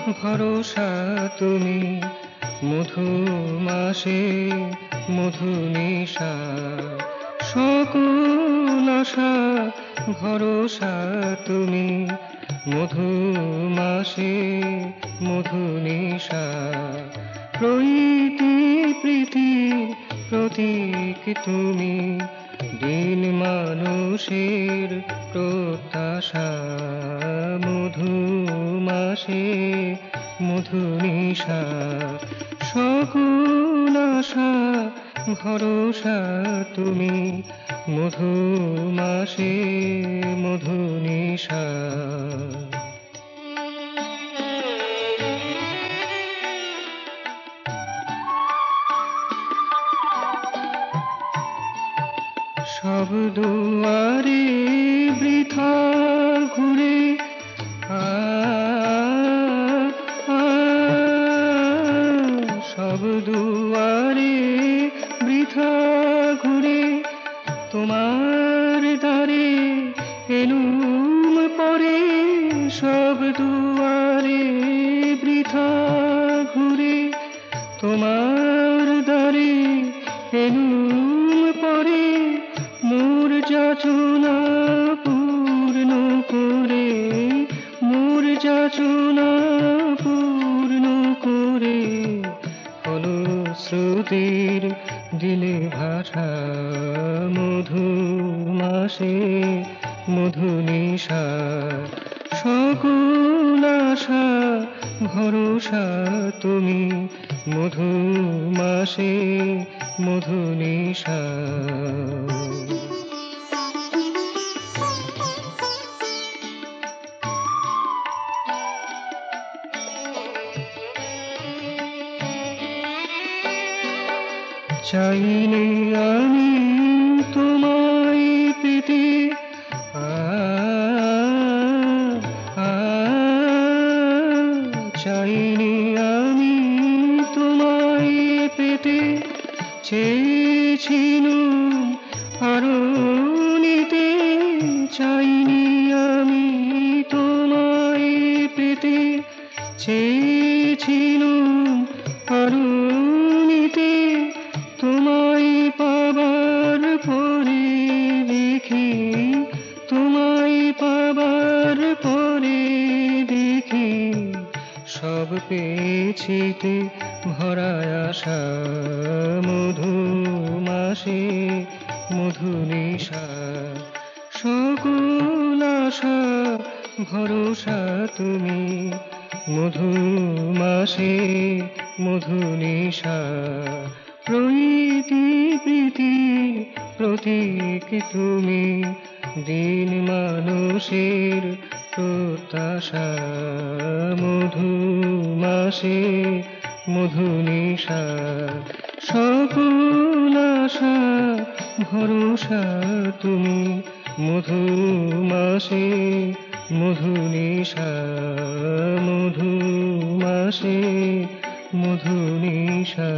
ভরসা তুমি, মধু মাসে মধু নিশা, সকল আশা ভরসা তুমি, মধু মাসে মধু নিশা। প্রীতি প্রীতির প্রতীক তুমি, দিন মানুষের প্রত্যাশা। মধু মাসে মধু নিশা, সকল আশা ভরসা তুমি, মধু মাসে মধু নিশা। সব দুয়ারে বৃথা ঘুরে, সব দুয়ারে বৃথা ঘুরে, তোমার দ্বারে এলুম পরে। সব দুয়ারে বৃথা ঘুরে, তোমার দ্বারে এলুম পরে। মোর যাচনা পূর্ণ করে, মোর যাচনা পূর্ণ করে, ফলশ্রুতির দিলে ভাষা। মধু মাসে মধু নিশা, সকল আশা ভরসা তুমি, মধু মাসে মধু নিশা। চাইনি আমি তোমায় পেতে, চাইনি আমি তোমায় পেতে। চেয়েছিলুম আরো নিতে, চাইনি আমি তোমায় পেতে। চেয়েছিলুম আরো নিতে, তোমায় পাবার পরে দেখি, তোমায় পাবার পরে দেখি, সব পেয়েছিতে ভরা আশা। মধু মাসে মধু নিশা, সকল আশা ভরসা তুমি, মধু মাসে মধু নিশা। প্রীতি প্রীতির প্রতীক তুমি, দিন মানুষের প্রত্যাশা। মধু মাসে মধু নিশা, সকল আশা ভরসা তুমি, মধু মাসে মধু নিশা। মধু মাসে মধু নিশা।